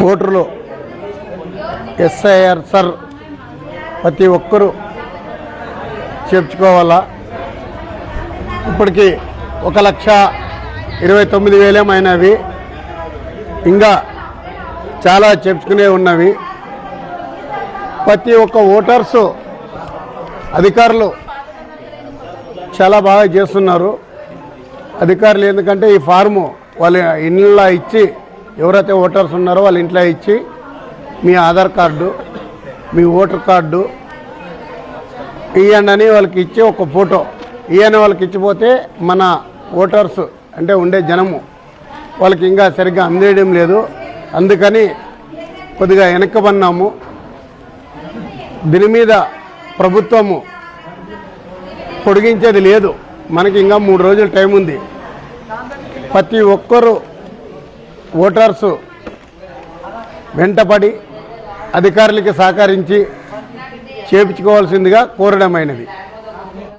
ఓటర్లు SIR sir ప్రతి ఒక్కరూ చేర్చుకోవాలా. ఇప్పటికీ 1,29,000 అయినవి, ఇంకా చాలా చేర్చుకునే ఉన్నవి. ప్రతి ఒక్క ఓటర్సు అధికారులు చాలా బాగా చేస్తున్నారు. అధికారులు ఎందుకంటే ఈ ఫార్ము వాళ్ళ ఇంట్లో ఇచ్చి, ఎవరైతే ఓటర్స్ ఉన్నారో వాళ్ళ ఇంట్లో ఇచ్చి మీ ఆధార్ కార్డు, మీ ఓటర్ కార్డు ఇవ్వండి అని వాళ్ళకి ఇచ్చి ఒక ఫోటో ఇవన్నీ వాళ్ళకి ఇచ్చిపోతే మన ఓటర్స్ అంటే ఉండే జనము వాళ్ళకి ఇంకా సరిగ్గా అందేయడం లేదు. అందుకని కొద్దిగా వెనక్కబన్నాము. దీని మీద ప్రభుత్వము పొడిగించేది లేదు. మనకి ఇంకా 3 రోజులు టైం ఉంది. ప్రతి ఒక్కరూ ఓటర్సు వెంటపడి అధికారులకి సహకరించి చేయించుకోవాల్సిందిగా కోరడమైనది.